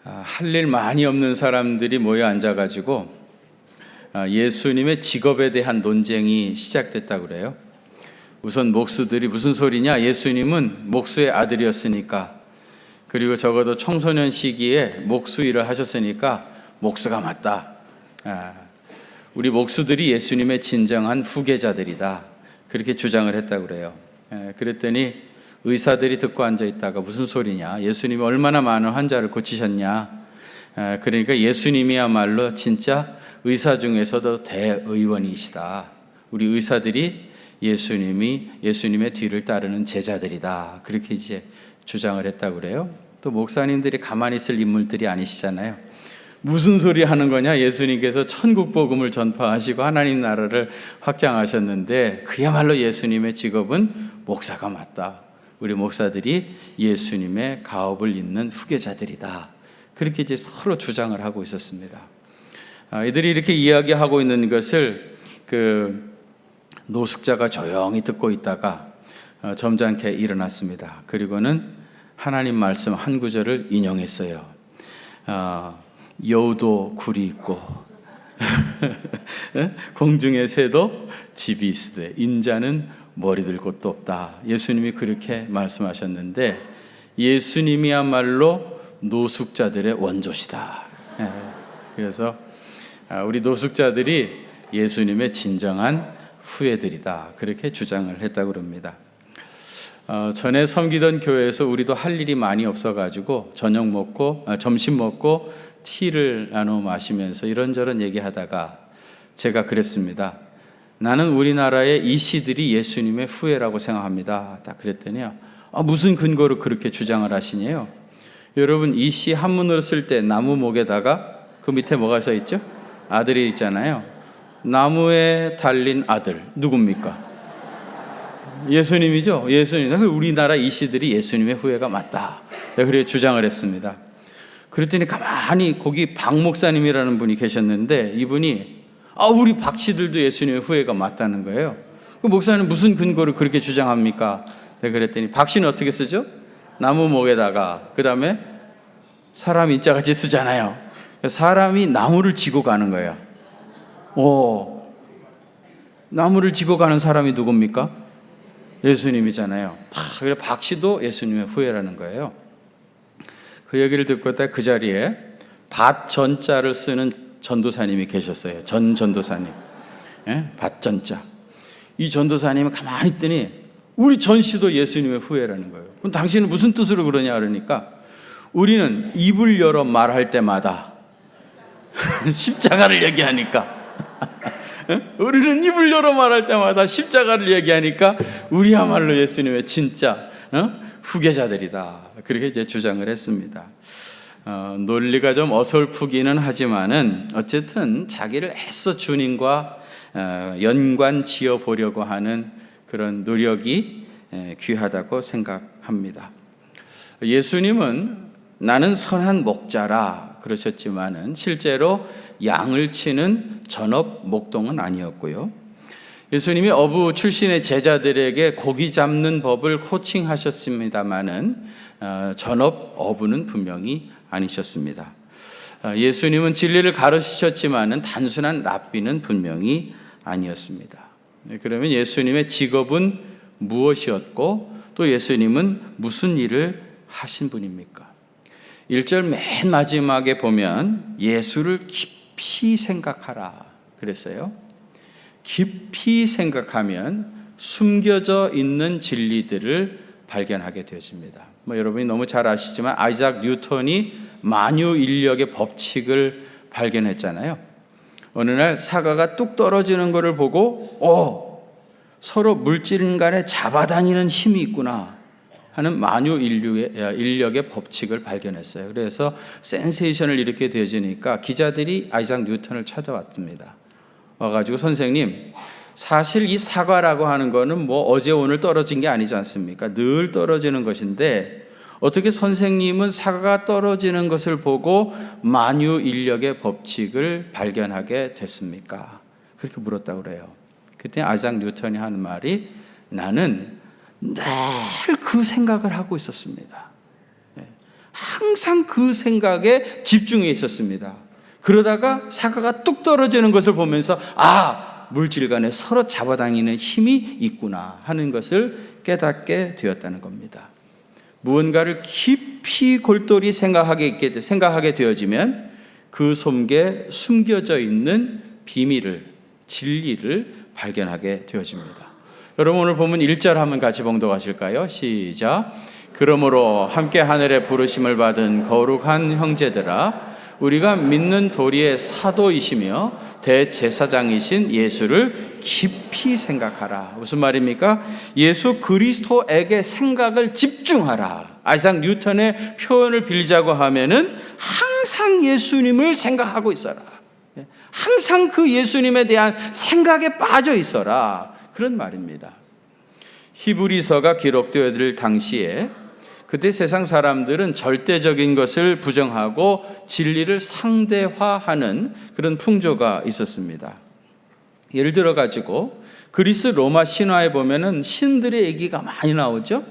할 일 많이 없는 사람들이 모여 앉아가지고 예수님의 직업에 대한 논쟁이 시작됐다고 그래요. 우선 목수들이 무슨 소리냐, 예수님은 목수의 아들이었으니까, 그리고 적어도 청소년 시기에 목수 일을 하셨으니까 목수가 맞다. 우리 목수들이 예수님의 진정한 후계자들이다, 그렇게 주장을 했다고 그래요. 그랬더니 의사들이 듣고 앉아있다가 무슨 소리냐, 예수님이 얼마나 많은 환자를 고치셨냐, 그러니까 예수님이야말로 진짜 의사 중에서도 대의원이시다. 우리 의사들이 예수님의 뒤를 따르는 제자들이다, 그렇게 이제 주장을 했다고 그래요. 또 목사님들이 가만히 있을 인물들이 아니시잖아요. 무슨 소리 하는 거냐, 예수님께서 천국 복음을 전파하시고 하나님 나라를 확장하셨는데 그야말로 예수님의 직업은 목사가 맞다. 우리 목사들이 예수님의 가업을 잇는 후계자들이다, 그렇게 이제 서로 주장을 하고 있었습니다. 이들이 이렇게 이야기하고 있는 것을 노숙자가 조용히 듣고 있다가 점잖게 일어났습니다. 그리고는 하나님 말씀 한 구절을 인용했어요. 여우도 굴이 있고 공중의 새도 집이 있으되 인자는 머리 들 곳도 없다. 예수님이 그렇게 말씀하셨는데 예수님이야말로 노숙자들의 원조시다. 그래서 우리 노숙자들이 예수님의 진정한 후예들이다, 그렇게 주장을 했다고 합니다. 전에 섬기던 교회에서 우리도 할 일이 많이 없어가지고 점심 먹고 티를 나눠 마시면서 이런저런 얘기하다가 제가 그랬습니다. 나는 우리나라의 이씨들이 예수님의 후예라고 생각합니다. 딱 그랬더니요, 무슨 근거로 그렇게 주장을 하시냐요. 여러분, 이씨 한문으로 쓸 때 나무 목에다가 그 밑에 뭐가 써 있죠? 아들이 있잖아요. 나무에 달린 아들 누굽니까? 예수님이죠. 예수님. 우리나라 이씨들이 예수님의 후예가 맞다, 그렇게 주장을 했습니다. 그랬더니 가만히 거기 박 목사님이라는 분이 계셨는데 이분이 우리 박 씨들도 예수님의 후예가 맞다는 거예요. 그 목사님 무슨 근거로 그렇게 주장합니까? 그랬더니 박 씨는 어떻게 쓰죠? 나무 목에다가 그 다음에 사람 인자같이 쓰잖아요. 사람이 나무를 지고 가는 거예요. 나무를 지고 가는 사람이 누굽니까? 예수님이잖아요. 그래 박 씨도 예수님의 후예라는 거예요. 그 얘기를 듣고 딱 그 자리에 밭 전자를 쓰는 전도사님이 계셨어요. 전도사님. 밭 전자. 이 전도사님이 가만히 있더니 우리 전 씨도 예수님의 후예라는 거예요. 그럼 당신은 무슨 뜻으로 그러냐 그러니까 우리는 입을 열어 말할 때마다 십자가를 얘기하니까 우리는 입을 열어 말할 때마다 십자가를 얘기하니까 우리야말로 예수님의 진짜 후계자들이다, 그렇게 이제 주장을 했습니다. 논리가 좀 어설프기는 하지만은 어쨌든 자기를 애써 주님과 연관 지어 보려고 하는 그런 노력이 귀하다고 생각합니다. 예수님은 나는 선한 목자라 그러셨지만은 실제로 양을 치는 전업 목동은 아니었고요. 예수님이 어부 출신의 제자들에게 고기 잡는 법을 코칭하셨습니다마는 전업 어부는 분명히 아니셨습니다. 예수님은 진리를 가르치셨지만은 단순한 랍비는 분명히 아니었습니다. 그러면 예수님의 직업은 무엇이었고 또 예수님은 무슨 일을 하신 분입니까? 1절 맨 마지막에 보면 예수를 깊이 생각하라 그랬어요. 깊이 생각하면 숨겨져 있는 진리들을 발견하게 되어집니다. 여러분이 너무 잘 아시지만 아이작 뉴턴이 만유인력의 법칙을 발견했잖아요. 어느 날 사과가 뚝 떨어지는 것을 보고 서로 물질 간에 잡아다니는 힘이 있구나 하는 만유인력의 법칙을 발견했어요. 그래서 센세이션을 일으키게 되어지니까 기자들이 아이작 뉴턴을 찾아왔습니다. 와가지고 선생님, 사실 이 사과라고 하는 거는 어제 오늘 떨어진 게 아니지 않습니까? 늘 떨어지는 것인데 어떻게 선생님은 사과가 떨어지는 것을 보고 만유인력의 법칙을 발견하게 됐습니까? 그렇게 물었다고 그래요. 그때 아이작 뉴턴이 하는 말이 나는 늘 그 생각을 하고 있었습니다. 항상 그 생각에 집중해 있었습니다. 그러다가 사과가 뚝 떨어지는 것을 보면서 물질 간에 서로 잡아당기는 힘이 있구나 하는 것을 깨닫게 되었다는 겁니다. 무언가를 깊이 골똘히 생각하게 되어지면 그 속에 숨겨져 있는 비밀을, 진리를 발견하게 되어집니다. 여러분, 오늘 본문 1절 한번 같이 봉독하실까요? 시작. 그러므로 함께 하늘의 부르심을 받은 거룩한 형제들아, 우리가 믿는 도리의 사도이시며 대제사장이신 예수를 깊이 생각하라. 무슨 말입니까? 예수 그리스도에게 생각을 집중하라. 아이작 뉴턴의 표현을 빌리자고 하면은 항상 예수님을 생각하고 있어라. 항상 그 예수님에 대한 생각에 빠져 있어라. 그런 말입니다. 히브리서가 기록되어질 당시에 그때 세상 사람들은 절대적인 것을 부정하고 진리를 상대화하는 그런 풍조가 있었습니다. 예를 들어 가지고 그리스 로마 신화에 보면은 신들의 얘기가 많이 나오죠.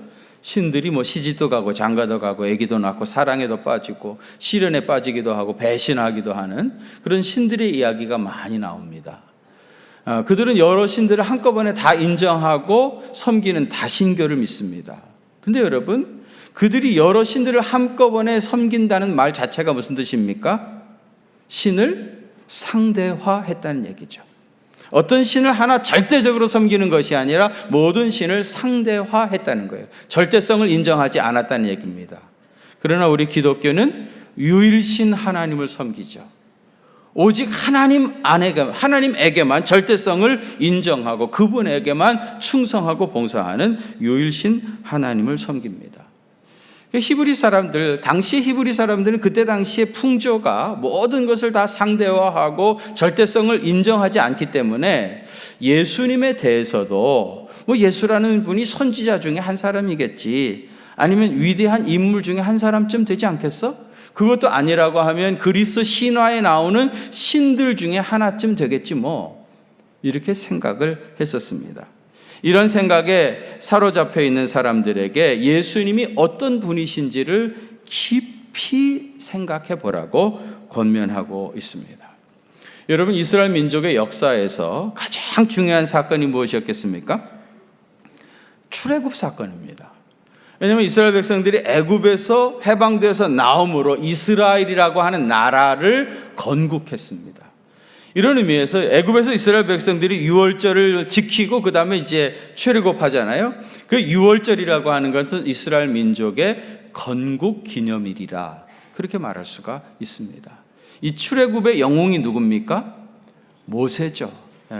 신들이 시집도 가고 장가도 가고 아기도 낳고 사랑에도 빠지고 시련에 빠지기도 하고 배신하기도 하는 그런 신들의 이야기가 많이 나옵니다. 그들은 여러 신들을 한꺼번에 다 인정하고 섬기는 다신교를 믿습니다. 근데 여러분, 그들이 여러 신들을 한꺼번에 섬긴다는 말 자체가 무슨 뜻입니까? 신을 상대화했다는 얘기죠. 어떤 신을 하나 절대적으로 섬기는 것이 아니라 모든 신을 상대화했다는 거예요. 절대성을 인정하지 않았다는 얘기입니다. 그러나 우리 기독교는 유일신 하나님을 섬기죠. 오직 하나님에게만 절대성을 인정하고 그분에게만 충성하고 봉사하는 유일신 하나님을 섬깁니다. 히브리 사람들, 당시 히브리 사람들은 그때 당시의 풍조가 모든 것을 다 상대화하고 절대성을 인정하지 않기 때문에 예수님에 대해서도 예수라는 분이 선지자 중에 한 사람이겠지, 아니면 위대한 인물 중에 한 사람쯤 되지 않겠어? 그것도 아니라고 하면 그리스 신화에 나오는 신들 중에 하나쯤 되겠지 이렇게 생각을 했었습니다. 이런 생각에 사로잡혀 있는 사람들에게 예수님이 어떤 분이신지를 깊이 생각해 보라고 권면하고 있습니다. 여러분, 이스라엘 민족의 역사에서 가장 중요한 사건이 무엇이었겠습니까? 출애굽 사건입니다. 왜냐하면 이스라엘 백성들이 애굽에서 해방되어서 나옴으로 이스라엘이라고 하는 나라를 건국했습니다. 이런 의미에서 애굽에서 이스라엘 백성들이 유월절을 지키고 그 다음에 이제 출애굽하잖아요. 그 유월절이라고 하는 것은 이스라엘 민족의 건국 기념일이라 그렇게 말할 수가 있습니다. 이 출애굽의 영웅이 누굽니까? 모세죠.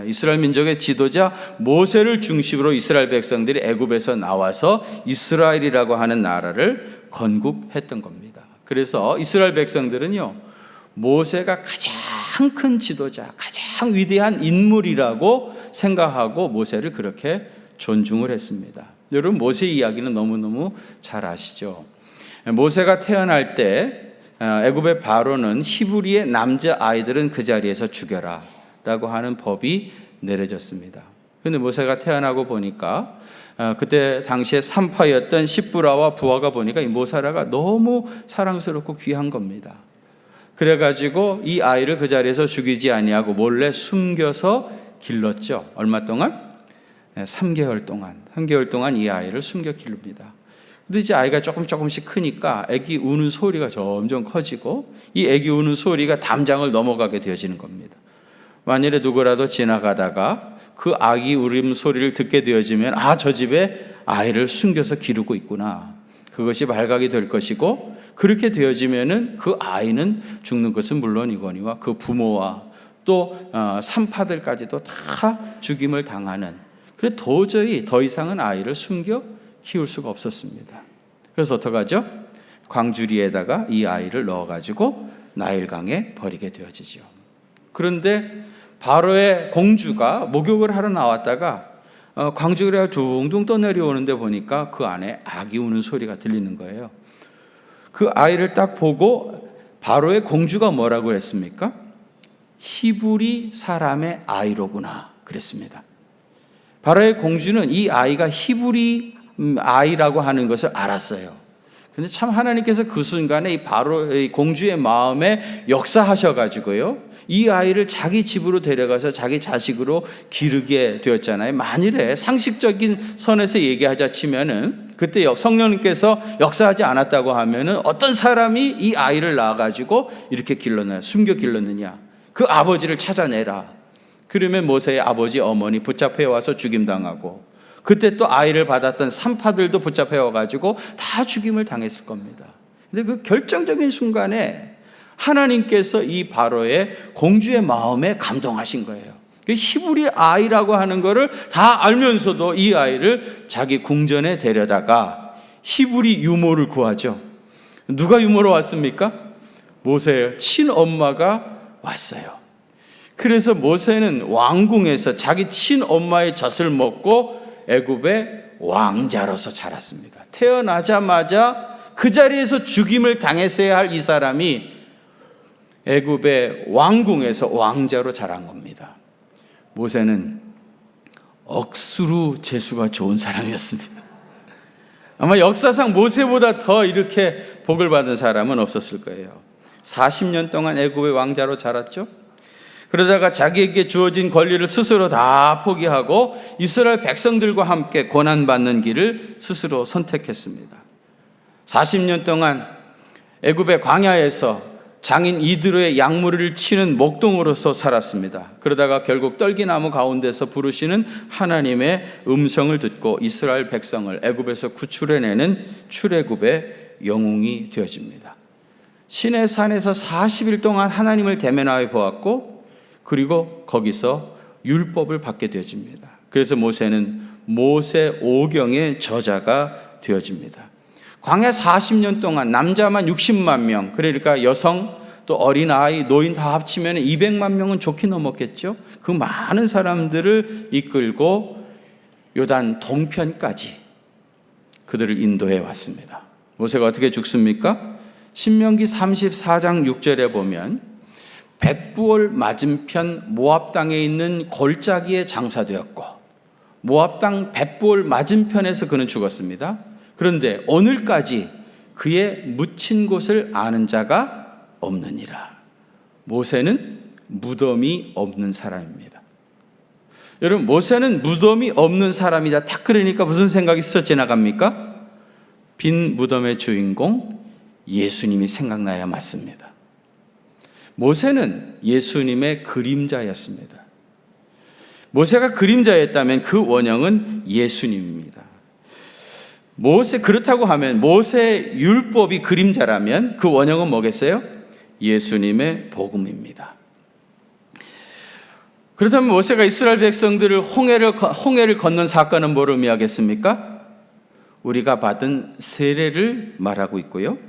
이스라엘 민족의 지도자 모세를 중심으로 이스라엘 백성들이 애굽에서 나와서 이스라엘이라고 하는 나라를 건국했던 겁니다. 그래서 이스라엘 백성들은요, 모세가 가장 큰 지도자, 가장 위대한 인물이라고 생각하고 모세를 그렇게 존중을 했습니다. 여러분, 모세 이야기는 너무너무 잘 아시죠? 모세가 태어날 때 애굽의 바로는 히브리의 남자 아이들은 그 자리에서 죽여라 라고 하는 법이 내려졌습니다. 그런데 모세가 태어나고 보니까 그때 당시에 산파였던 십부라와 부하가 보니까 이 모세라가 너무 사랑스럽고 귀한 겁니다. 그래가지고 이 아이를 그 자리에서 죽이지 아니하고 몰래 숨겨서 길렀죠. 얼마 동안? 3개월 동안 이 아이를 숨겨 기릅니다. 근데 이제 아이가 조금씩 크니까 아기 우는 소리가 점점 커지고 이 아기 우는 소리가 담장을 넘어가게 되어지는 겁니다. 만일에 누구라도 지나가다가 그 아기 울음 소리를 듣게 되어지면 저 집에 아이를 숨겨서 기르고 있구나, 그것이 발각이 될 것이고, 그렇게 되어지면은 그 아이는 죽는 것은 물론이거니와 그 부모와 또 산파들까지도 다 죽임을 당하는, 그래 도저히 더 이상은 아이를 숨겨 키울 수가 없었습니다. 그래서 어떡하죠? 광주리에다가 이 아이를 넣어가지고 나일강에 버리게 되어지죠. 그런데 바로의 공주가 목욕을 하러 나왔다가 광주리가 둥둥 떠내려오는데 보니까 그 안에 아기 우는 소리가 들리는 거예요. 그 아이를 딱 보고 바로의 공주가 뭐라고 했습니까? 히브리 사람의 아이로구나 그랬습니다. 바로의 공주는 이 아이가 히브리 아이라고 하는 것을 알았어요. 근데 참 하나님께서 그 순간에 이 바로 이 공주의 마음에 역사하셔가지고요, 이 아이를 자기 집으로 데려가서 자기 자식으로 기르게 되었잖아요. 만일에 상식적인 선에서 얘기하자 치면은, 그때 성령님께서 역사하지 않았다고 하면은 어떤 사람이 이 아이를 낳아가지고 이렇게 길렀느냐, 숨겨 길렀느냐, 그 아버지를 찾아내라. 그러면 모세의 아버지 어머니 붙잡혀 와서 죽임당하고, 그때 또 아이를 받았던 산파들도 붙잡혀 와가지고 다 죽임을 당했을 겁니다. 근데 그 결정적인 순간에 하나님께서 이 바로의 공주의 마음에 감동하신 거예요. 히브리 아이라고 하는 거를 다 알면서도 이 아이를 자기 궁전에 데려다가 히브리 유모를 구하죠. 누가 유모로 왔습니까? 모세의 친엄마가 왔어요. 그래서 모세는 왕궁에서 자기 친엄마의 젖을 먹고 애굽의 왕자로서 자랐습니다. 태어나자마자 그 자리에서 죽임을 당했어야 할 이 사람이 애굽의 왕궁에서 왕자로 자란 겁니다. 모세는 억수로 재수가 좋은 사람이었습니다. 아마 역사상 모세보다 더 이렇게 복을 받은 사람은 없었을 거예요. 40년 동안 애굽의 왕자로 자랐죠. 그러다가 자기에게 주어진 권리를 스스로 다 포기하고 이스라엘 백성들과 함께 고난받는 길을 스스로 선택했습니다. 40년 동안 애굽의 광야에서 장인 이드로의 약물을 치는 목동으로서 살았습니다. 그러다가 결국 떨기나무 가운데서 부르시는 하나님의 음성을 듣고 이스라엘 백성을 애굽에서 구출해내는 출애굽의 영웅이 되어집니다. 시내 산에서 40일 동안 하나님을 대면하여 보았고, 그리고 거기서 율법을 받게 되어집니다. 그래서 모세는 모세오경의 저자가 되어집니다. 광야 40년 동안 남자만 60만 명, 그러니까 여성 또 어린아이 노인 다 합치면 200만 명은 좋게 넘었겠죠. 그 많은 사람들을 이끌고 요단 동편까지 그들을 인도해 왔습니다. 모세가 어떻게 죽습니까? 신명기 34장 6절에 보면 벳부올 맞은편 모압 땅에 있는 골짜기에 장사되었고, 모압 땅 벳부올 맞은편에서 그는 죽었습니다. 그런데 오늘까지 그의 묻힌 곳을 아는 자가 없느니라. 모세는 무덤이 없는 사람입니다. 여러분, 모세는 무덤이 없는 사람이다. 딱 그러니까 무슨 생각이 스쳐 지나갑니까? 빈 무덤의 주인공 예수님이 생각나야 맞습니다. 모세는 예수님의 그림자였습니다. 모세가 그림자였다면 그 원형은 예수님입니다. 그렇다고 하면 모세의 율법이 그림자라면 그 원형은 뭐겠어요? 예수님의 복음입니다. 그렇다면 모세가 이스라엘 백성들을 홍해를 건넌 사건은 뭘 의미하겠습니까? 우리가 받은 세례를 말하고 있고요.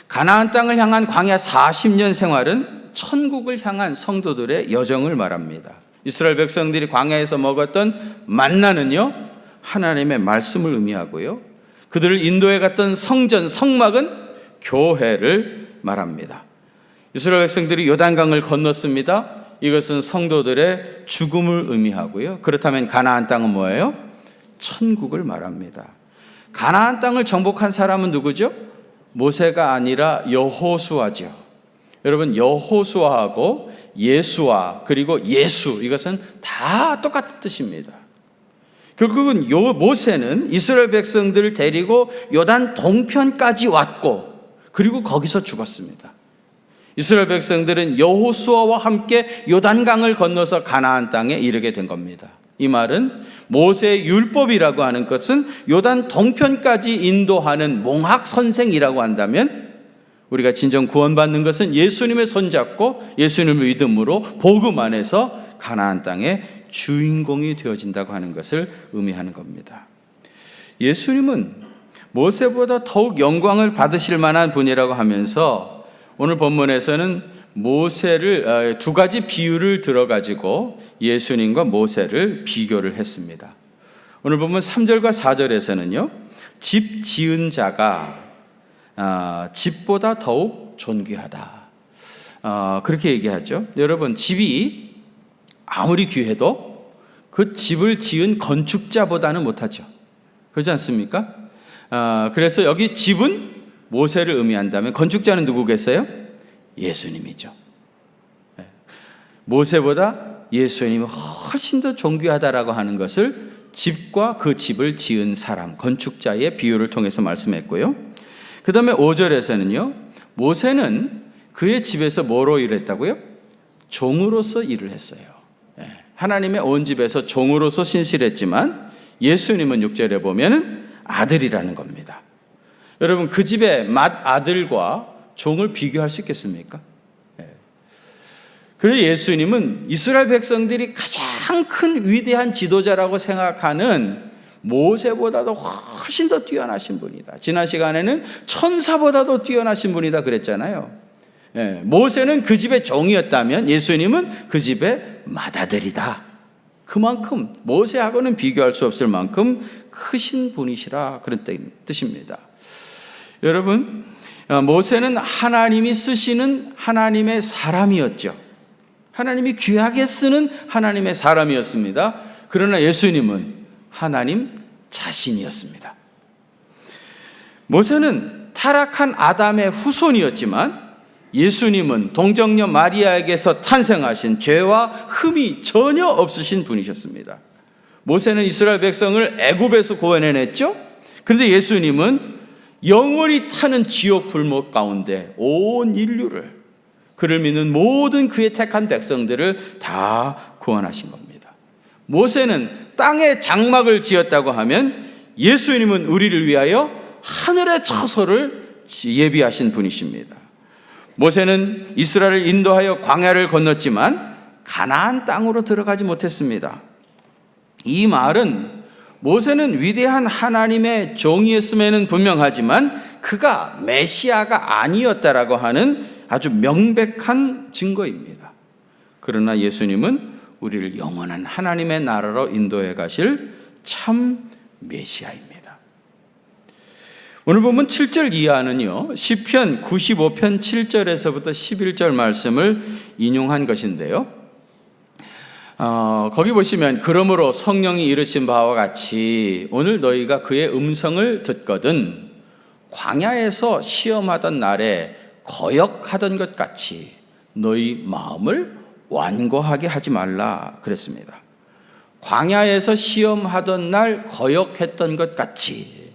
가나안 땅을 향한 광야 40년 생활은 천국을 향한 성도들의 여정을 말합니다. 이스라엘 백성들이 광야에서 먹었던 만나는요, 하나님의 말씀을 의미하고요. 그들을 인도해 갔던 성전, 성막은 교회를 말합니다. 이스라엘 백성들이 요단강을 건넜습니다. 이것은 성도들의 죽음을 의미하고요. 그렇다면 가나안 땅은 뭐예요? 천국을 말합니다. 가나안 땅을 정복한 사람은 누구죠? 모세가 아니라 여호수아죠. 여러분, 여호수아하고 예수아 그리고 예수, 이것은 다 똑같은 뜻입니다. 결국은 모세는 이스라엘 백성들을 데리고 요단 동편까지 왔고, 그리고 거기서 죽었습니다. 이스라엘 백성들은 여호수아와 함께 요단강을 건너서 가나안 땅에 이르게 된 겁니다. 이 말은 모세의 율법이라고 하는 것은 요단 동편까지 인도하는 몽학 선생이라고 한다면, 우리가 진정 구원받는 것은 예수님의 손잡고 예수님을 믿음으로 복음 안에서 가나안 땅의 주인공이 되어진다고 하는 것을 의미하는 겁니다. 예수님은 모세보다 더욱 영광을 받으실 만한 분이라고 하면서 오늘 본문에서는 모세를 두 가지 비유를 들어가지고 예수님과 모세를 비교를 했습니다. 오늘 본문 3절과 4절에서는요, 집 지은 자가 집보다 더욱 존귀하다, 그렇게 얘기하죠. 여러분, 집이 아무리 귀해도 그 집을 지은 건축자보다는 못하죠. 그렇지 않습니까? 그래서 여기 집은 모세를 의미한다면 건축자는 누구겠어요? 예수님이죠. 모세보다 예수님이 훨씬 더 존귀하다라고 하는 것을 집과 그 집을 지은 사람, 건축자의 비유를 통해서 말씀했고요. 그 다음에 5절에서는요, 모세는 그의 집에서 뭐로 일했다고요? 종으로서 일을 했어요. 하나님의 온 집에서 종으로서 신실했지만 예수님은 6절에 보면 아들이라는 겁니다. 여러분, 그 집의 맏아들과 종을 비교할 수 있겠습니까? 그래서 예수님은 이스라엘 백성들이 가장 큰 위대한 지도자라고 생각하는 모세보다도 훨씬 더 뛰어나신 분이다. 지난 시간에는 천사보다도 뛰어나신 분이다 그랬잖아요. 모세는 그 집의 종이었다면 예수님은 그 집의 맏아들이다. 그만큼 모세하고는 비교할 수 없을 만큼 크신 분이시라 그런 뜻입니다. 여러분, 모세는 하나님이 쓰시는 하나님의 사람이었죠. 하나님이 귀하게 쓰는 하나님의 사람이었습니다. 그러나 예수님은 하나님 자신이었습니다. 모세는 타락한 아담의 후손이었지만 예수님은 동정녀 마리아에게서 탄생하신 죄와 흠이 전혀 없으신 분이셨습니다. 모세는 이스라엘 백성을 애굽에서 구원해냈죠. 그런데 예수님은 영원히 타는 지옥 불목 가운데 온 인류를, 그를 믿는 모든 그의 택한 백성들을 다 구원하신 겁니다. 모세는 땅에 장막을 지었다고 하면 예수님은 우리를 위하여 하늘의 처소를 예비하신 분이십니다. 모세는 이스라엘을 인도하여 광야를 건넜지만 가나안 땅으로 들어가지 못했습니다. 이 말은 모세는 위대한 하나님의 종이었음에는 분명하지만 그가 메시아가 아니었다라고 하는 아주 명백한 증거입니다. 그러나 예수님은 우리를 영원한 하나님의 나라로 인도해 가실 참 메시아입니다. 오늘 보면 7절 이하는요, 시편 95편 7절에서부터 11절 말씀을 인용한 것인데요. 거기 보시면 그러므로 성령이 이르신 바와 같이 오늘 너희가 그의 음성을 듣거든 광야에서 시험하던 날에 거역하던 것 같이 너희 마음을 완고하게 하지 말라 그랬습니다. 광야에서 시험하던 날 거역했던 것 같이,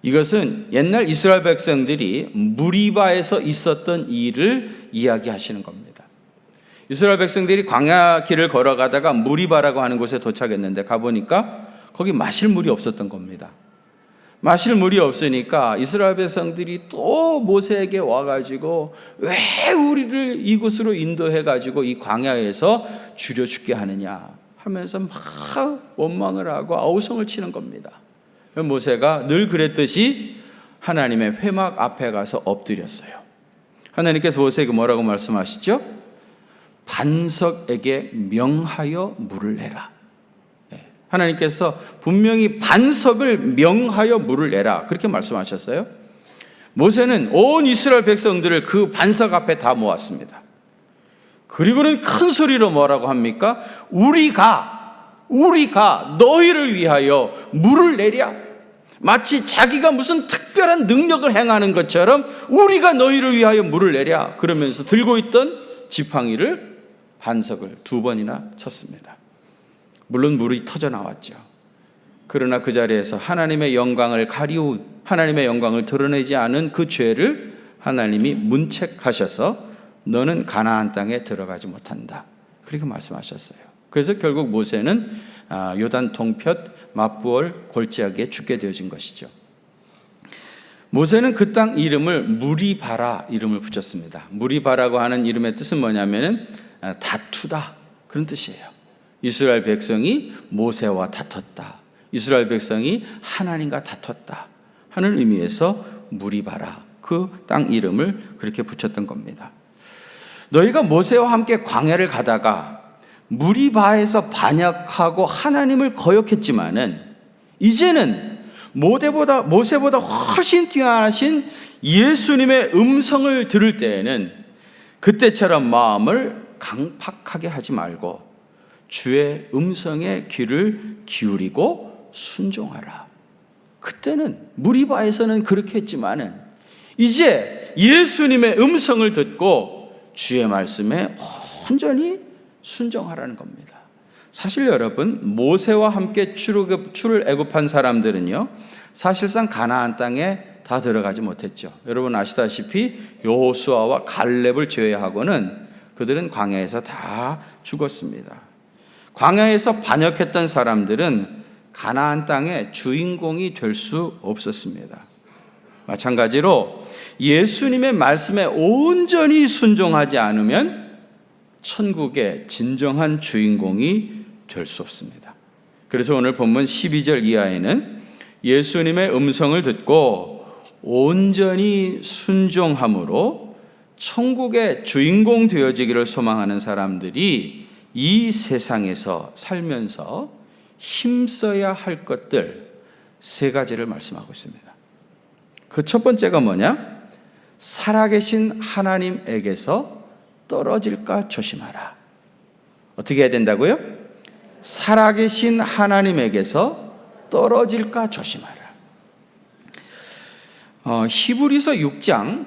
이것은 옛날 이스라엘 백성들이 무리바에서 있었던 일을 이야기하시는 겁니다. 이스라엘 백성들이 광야 길을 걸어가다가 무리바라고 하는 곳에 도착했는데 가보니까 거기 마실 물이 없었던 겁니다. 마실 물이 없으니까 이스라엘 백성들이 또 모세에게 와가지고 왜 우리를 이곳으로 인도해가지고 이 광야에서 죽여 죽게 하느냐 하면서 막 원망을 하고 아우성을 치는 겁니다. 모세가 늘 그랬듯이 하나님의 회막 앞에 가서 엎드렸어요. 하나님께서 모세에게 뭐라고 말씀하시죠? 반석에게 명하여 물을 내라. 하나님께서 분명히 반석을 명하여 물을 내라 그렇게 말씀하셨어요. 모세는 온 이스라엘 백성들을 그 반석 앞에 다 모았습니다. 그리고는 큰 소리로 뭐라고 합니까? 우리가 너희를 위하여 물을 내랴. 마치 자기가 무슨 특별한 능력을 행하는 것처럼 우리가 너희를 위하여 물을 내랴 그러면서 들고 있던 지팡이를 반석을 2번이나 쳤습니다. 물론 물이 터져 나왔죠. 그러나 그 자리에서 하나님의 영광을 가리운, 하나님의 영광을 드러내지 않은 그 죄를 하나님이 문책하셔서 너는 가나안 땅에 들어가지 못한다 그렇게 말씀하셨어요. 그래서 결국 모세는 요단 동편 맞부월 골짜기에 죽게 되어진 것이죠. 모세는 그 땅 이름을 무리바라 이름을 붙였습니다. 무리바라고 하는 이름의 뜻은 뭐냐면은 다투다 그런 뜻이에요. 이스라엘 백성이 모세와 다퉜다. 이스라엘 백성이 하나님과 다퉜다 하는 의미에서 무리바라 그 땅 이름을 그렇게 붙였던 겁니다. 너희가 모세와 함께 광야를 가다가 무리바에서 반역하고 하나님을 거역했지만은 이제는 모세보다 훨씬 뛰어나신 예수님의 음성을 들을 때에는 그때처럼 마음을 강팍하게 하지 말고 주의 음성에 귀를 기울이고 순종하라. 그때는 무리바에서는 그렇게 했지만은 이제 예수님의 음성을 듣고 주의 말씀에 온전히 순종하라는 겁니다. 사실 여러분, 모세와 함께 출을 애굽한 사람들은요, 사실상 가나안 땅에 다 들어가지 못했죠. 여러분 아시다시피 여호수아와 갈렙을 제외하고는 그들은 광야에서 다 죽었습니다. 광야에서 반역했던 사람들은 가나안 땅의 주인공이 될 수 없었습니다. 마찬가지로 예수님의 말씀에 온전히 순종하지 않으면 천국의 진정한 주인공이 될 수 없습니다. 그래서 오늘 본문 12절 이하에는 예수님의 음성을 듣고 온전히 순종함으로 천국의 주인공 되어지기를 소망하는 사람들이 이 세상에서 살면서 힘써야 할 것들 세 가지를 말씀하고 있습니다. 그 첫 번째가 뭐냐? 살아계신 하나님에게서 떨어질까 조심하라. 어떻게 해야 된다고요? 살아계신 하나님에게서 떨어질까 조심하라. 히브리서 6장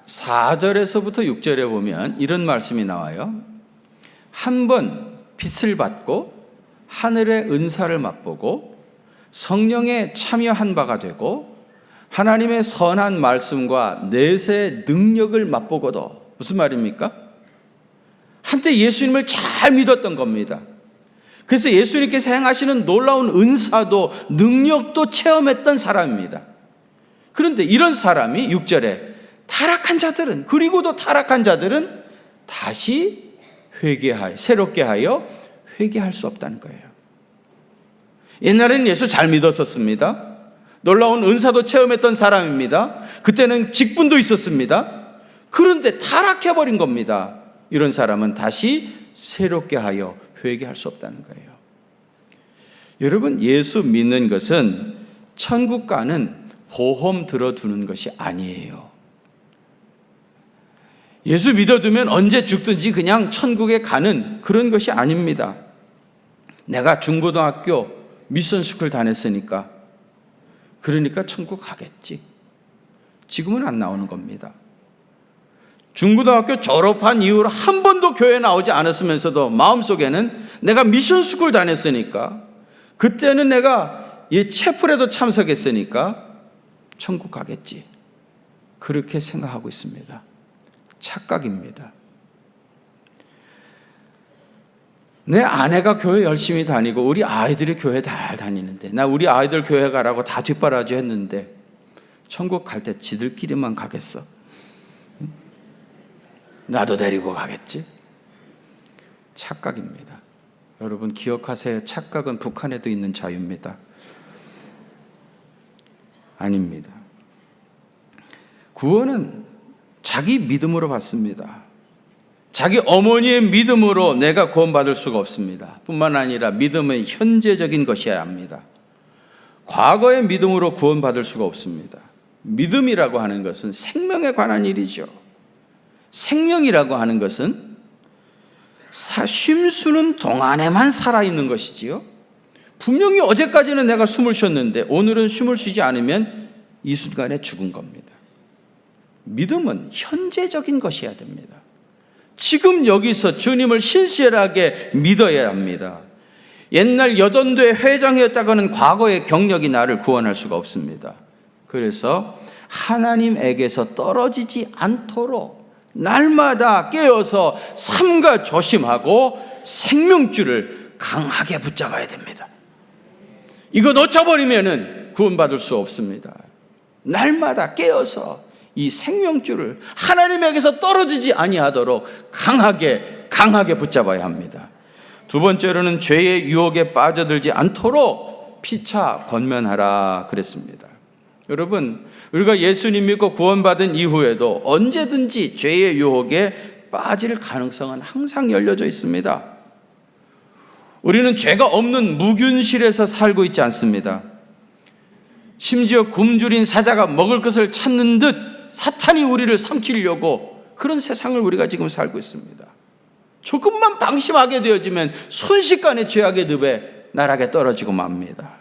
4절에서부터 6절에 보면 이런 말씀이 나와요. 한 번 빛을 받고 하늘의 은사를 맛보고 성령에 참여한 바가 되고 하나님의 선한 말씀과 내세의 능력을 맛보고도, 무슨 말입니까? 한때 예수님을 잘 믿었던 겁니다. 그래서 예수님께서 행하시는 놀라운 은사도 능력도 체험했던 사람입니다. 그런데 이런 사람이 6절에 타락한 자들은, 그리고도 타락한 자들은 다시 새롭게 하여 회개할 수 없다는 거예요. 옛날에는 예수 잘 믿었었습니다. 놀라운 은사도 체험했던 사람입니다. 그때는 직분도 있었습니다. 그런데 타락해버린 겁니다. 이런 사람은 다시 새롭게 하여 회개할 수 없다는 거예요. 여러분, 예수 믿는 것은 천국 가는 보험 들어두는 것이 아니에요. 예수 믿어두면 언제 죽든지 그냥 천국에 가는 그런 것이 아닙니다. 내가 중고등학교 미션스쿨 다녔으니까 그러니까 천국 가겠지. 지금은 안 나오는 겁니다. 중고등학교 졸업한 이후로 한 번도 교회 나오지 않았으면서도 마음속에는 내가 미션스쿨 다녔으니까, 그때는 내가 이 채플에도 참석했으니까 천국 가겠지. 그렇게 생각하고 있습니다. 착각입니다. 내 아내가 교회 열심히 다니고 우리 아이들이 교회 잘 다니는데, 나 우리 아이들 교회 가라고 다 뒷바라지 했는데 천국 갈 때 지들끼리만 가겠어? 나도 데리고 가겠지? 착각입니다. 여러분 기억하세요. 착각은 북한에도 있는 자유입니다. 아닙니다. 구원은 자기 믿음으로 받습니다. 자기 어머니의 믿음으로 내가 구원받을 수가 없습니다. 뿐만 아니라 믿음은 현재적인 것이어야 합니다. 과거의 믿음으로 구원받을 수가 없습니다. 믿음이라고 하는 것은 생명에 관한 일이죠. 생명이라고 하는 것은 쉼수는 동안에만 살아있는 것이지요. 분명히 어제까지는 내가 숨을 쉬었는데 오늘은 숨을 쉬지 않으면 이 순간에 죽은 겁니다. 믿음은 현재적인 것이어야 됩니다. 지금 여기서 주님을 신실하게 믿어야 합니다. 옛날 여전도의 회장이었다가는 과거의 경력이 나를 구원할 수가 없습니다. 그래서 하나님에게서 떨어지지 않도록 날마다 깨어서 삼가 조심하고 생명줄을 강하게 붙잡아야 됩니다. 이거 놓쳐버리면 구원받을 수 없습니다. 날마다 깨어서 이 생명줄을 하나님에게서 떨어지지 아니하도록 강하게 붙잡아야 합니다. 두 번째로는 죄의 유혹에 빠져들지 않도록 피차 권면하라 그랬습니다. 여러분, 우리가 예수님 믿고 구원받은 이후에도 언제든지 죄의 유혹에 빠질 가능성은 항상 열려져 있습니다. 우리는 죄가 없는 무균실에서 살고 있지 않습니다. 심지어 굶주린 사자가 먹을 것을 찾는 듯 사탄이 우리를 삼키려고 그런 세상을 우리가 지금 살고 있습니다. 조금만 방심하게 되어지면 순식간에 죄악의 늪에 나락에 떨어지고 맙니다.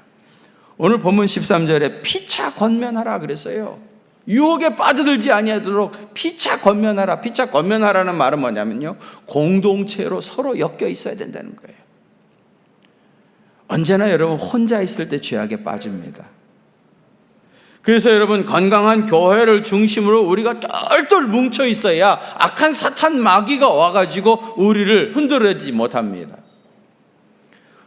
오늘 본문 13절에 피차 권면하라 그랬어요. 유혹에 빠져들지 아니하도록 피차 권면하라. 피차 권면하라는 말은 뭐냐면요, 공동체로 서로 엮여 있어야 된다는 거예요. 언제나 여러분 혼자 있을 때 죄악에 빠집니다. 그래서 여러분 건강한 교회를 중심으로 우리가 똘똘 뭉쳐 있어야 악한 사탄 마귀가 와가지고 우리를 흔들어지 못합니다.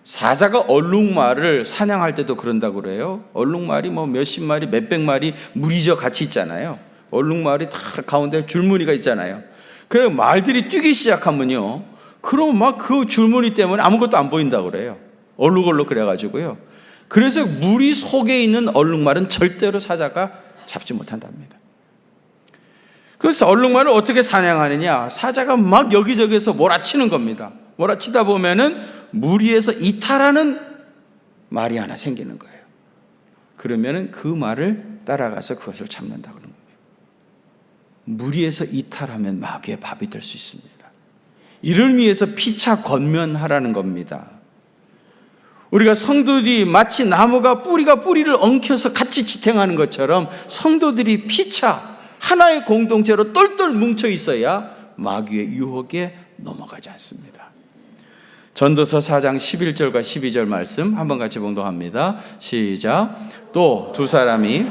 사자가 얼룩말을 사냥할 때도 그런다고 그래요. 얼룩말이 뭐 몇십 마리, 몇백 마리 무리져 같이 있잖아요. 얼룩말이 다 가운데 줄무늬가 있잖아요. 그래서 말들이 뛰기 시작하면요, 그럼 막 그 줄무늬 때문에 아무것도 안 보인다고 그래요. 얼룩얼룩 그래가지고요. 그래서 무리 속에 있는 얼룩말은 절대로 사자가 잡지 못한답니다. 그래서 얼룩말을 어떻게 사냥하느냐? 사자가 막 여기저기서 몰아치는 겁니다. 몰아치다 보면은 무리에서 이탈하는 말이 하나 생기는 거예요. 그러면은 그 말을 따라가서 그것을 잡는다 그런 거예요. 무리에서 이탈하면 마귀의 밥이 될 수 있습니다. 이를 위해서 피차 권면하라는 겁니다. 우리가 성도들이 마치 나무가 뿌리를 엉켜서 같이 지탱하는 것처럼 성도들이 피차 하나의 공동체로 똘똘 뭉쳐 있어야 마귀의 유혹에 넘어가지 않습니다. 전도서 4장 11절과 12절 말씀 한번 같이 봉독합니다. 시작. 또 두 사람이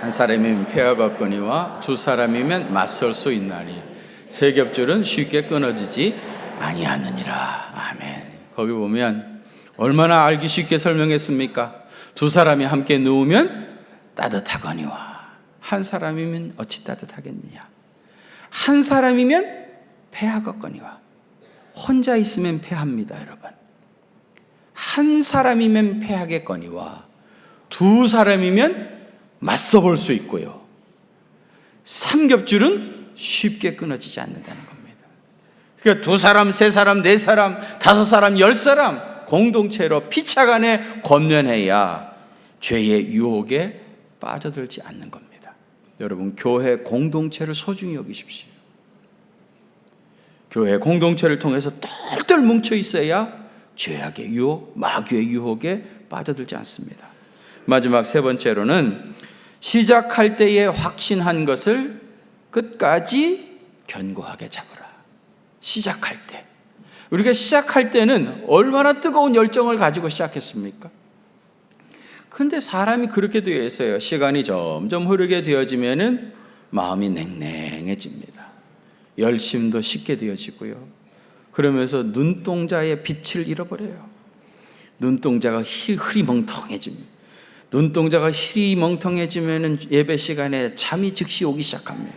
한 사람이면 폐허가 없거니와 두 사람이면 맞설 수 있나니 세 겹줄은 쉽게 끊어지지 아니하느니라. 아멘. 거기 보면 얼마나 알기 쉽게 설명했습니까? 두 사람이 함께 누우면 따뜻하거니와 한 사람이면 어찌 따뜻하겠느냐. 한 사람이면 패하겠거니와 혼자 있으면 패합니다, 여러분. 한 사람이면 패하겠거니와 두 사람이면 맞서 볼 수 있고요. 삼겹줄은 쉽게 끊어지지 않는다는 겁니다. 그러니까 두 사람, 세 사람, 네 사람, 다섯 사람, 열 사람 공동체로 피차간에 권면해야 죄의 유혹에 빠져들지 않는 겁니다. 여러분, 교회 공동체를 소중히 여기십시오. 교회 공동체를 통해서 똘똘 뭉쳐 있어야 죄악의 유혹, 마귀의 유혹에 빠져들지 않습니다. 마지막 세 번째로는 시작할 때에 확신한 것을 끝까지 견고하게 잡으라. 시작할 때. 우리가 시작할 때는 얼마나 뜨거운 열정을 가지고 시작했습니까? 그런데 사람이 그렇게 되어 있어요. 시간이 점점 흐르게 되어지면은 마음이 냉랭해집니다. 열심도 쉽게 되어지고요. 그러면서 눈동자의 빛을 잃어버려요. 눈동자가 흐리멍텅해집니다. 눈동자가 흐리멍텅해지면은 예배 시간에 잠이 즉시 오기 시작합니다.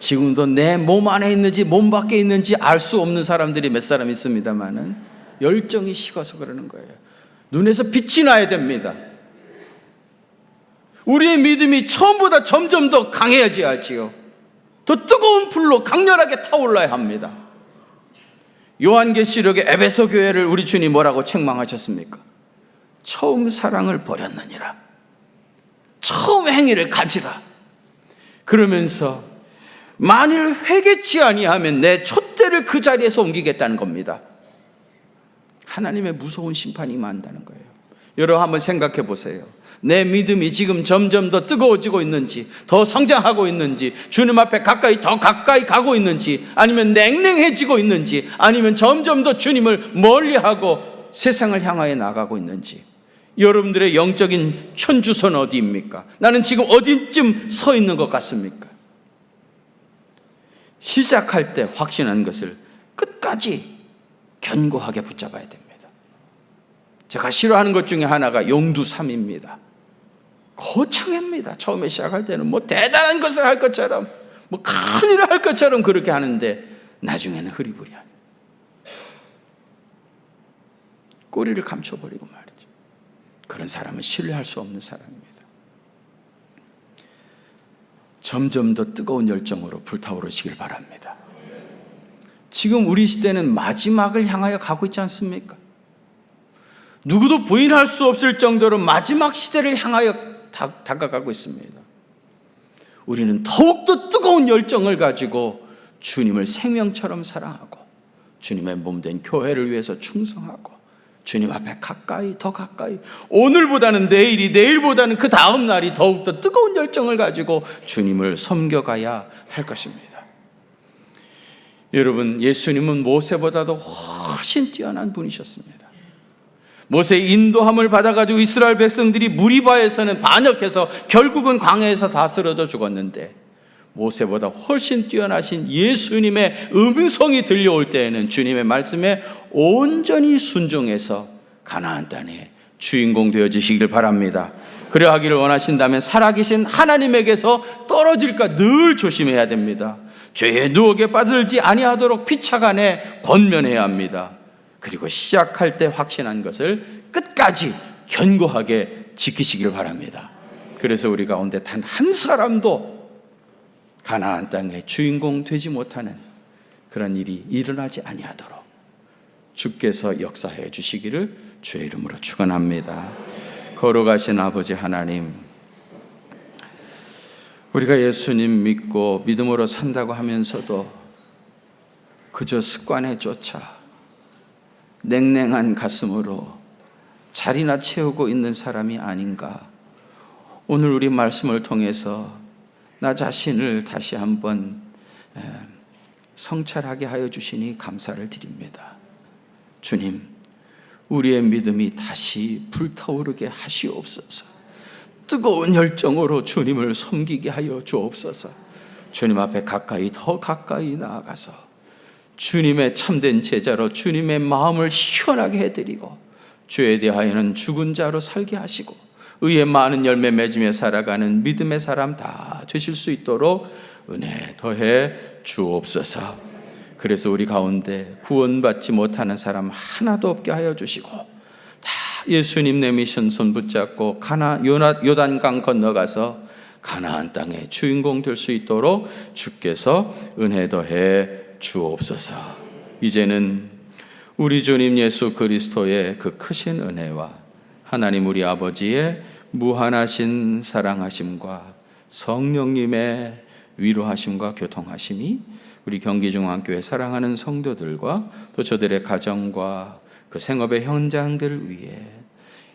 지금도 내 몸 안에 있는지 몸 밖에 있는지 알 수 없는 사람들이 몇 사람 있습니다만은 열정이 식어서 그러는 거예요. 눈에서 빛이 나야 됩니다. 우리의 믿음이 처음보다 점점 더 강해져야지요. 더 뜨거운 불로 강렬하게 타올라야 합니다. 요한계시록의 에베소 교회를 우리 주님 뭐라고 책망하셨습니까? 처음 사랑을 버렸느니라. 처음 행위를 가지라. 그러면서 만일 회개치 아니하면 내 촛대를 그 자리에서 옮기겠다는 겁니다. 하나님의 무서운 심판이 임한다는 거예요. 여러분 한번 생각해 보세요. 내 믿음이 지금 점점 더 뜨거워지고 있는지, 더 성장하고 있는지, 주님 앞에 더 가까이 가고 있는지, 아니면 냉랭해지고 있는지, 아니면 점점 더 주님을 멀리하고 세상을 향하여 나가고 있는지. 여러분들의 영적인 현주소는 어디입니까? 나는 지금 어디쯤 서 있는 것 같습니까? 시작할 때 확신한 것을 끝까지 견고하게 붙잡아야 됩니다. 제가 싫어하는 것 중에 하나가 용두삼입니다. 거창합니다. 처음에 시작할 때는 뭐 대단한 것을 할 것처럼, 뭐 큰일을 할 것처럼 그렇게 하는데 나중에는 흐리부리한 꼬리를 감춰버리고 말이죠. 그런 사람은 신뢰할 수 없는 사람입니다. 점점 더 뜨거운 열정으로 불타오르시길 바랍니다. 지금 우리 시대는 마지막을 향하여 가고 있지 않습니까? 누구도 부인할 수 없을 정도로 마지막 시대를 향하여 다가가고 있습니다. 우리는 더욱더 뜨거운 열정을 가지고 주님을 생명처럼 사랑하고 주님의 몸된 교회를 위해서 충성하고 주님 앞에 가까이, 더 가까이, 오늘보다는 내일이, 내일보다는 그 다음 날이 더욱더 뜨거운 열정을 가지고 주님을 섬겨가야 할 것입니다. 여러분, 예수님은 모세보다도 훨씬 뛰어난 분이셨습니다. 모세의 인도함을 받아가지고 이스라엘 백성들이 무리바에서는 반역해서 결국은 광야에서 다 쓰러져 죽었는데, 모세보다 훨씬 뛰어나신 예수님의 음성이 들려올 때에는 주님의 말씀에 온전히 순종해서 가나안 땅의 주인공 되어지시길 바랍니다. 그러하기를 원하신다면 살아계신 하나님에게서 떨어질까 늘 조심해야 됩니다. 죄의 누억에 빠들지 아니하도록 피차간에 권면해야 합니다. 그리고 시작할 때 확신한 것을 끝까지 견고하게 지키시길 바랍니다. 그래서 우리 가운데 단 한 사람도 가나안 땅의 주인공 되지 못하는 그런 일이 일어나지 아니하도록 주께서 역사해 주시기를 주의 이름으로 축원합니다. 걸어가신 아버지 하나님, 우리가 예수님 믿고 믿음으로 산다고 하면서도 그저 습관에 쫓아 냉랭한 가슴으로 자리나 채우고 있는 사람이 아닌가. 오늘 우리 말씀을 통해서 나 자신을 다시 한번 성찰하게 하여 주시니 감사를 드립니다. 주님, 우리의 믿음이 다시 불타오르게 하시옵소서. 뜨거운 열정으로 주님을 섬기게 하여 주옵소서. 주님 앞에 가까이, 더 가까이 나아가서 주님의 참된 제자로 주님의 마음을 시원하게 해드리고, 죄에 대하여는 죽은 자로 살게 하시고 의의 많은 열매 맺으며 살아가는 믿음의 사람 다 되실 수 있도록 은혜 더해 주옵소서. 그래서 우리 가운데 구원받지 못하는 사람 하나도 없게 하여 주시고, 다 예수님 내미신 손 붙잡고 요단강 건너가서 가나안 땅의 주인공 될 수 있도록 주께서 은혜 더해 주옵소서. 이제는 우리 주님 예수 그리스도의 그 크신 은혜와 하나님 우리 아버지의 무한하신 사랑하심과 성령님의 위로하심과 교통하심이 우리 경기중앙교회 사랑하는 성도들과 또 저들의 가정과 그 생업의 현장들 위에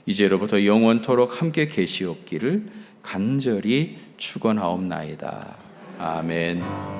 이제로부터 영원토록 함께 계시옵기를 간절히 축원하옵나이다. 아멘.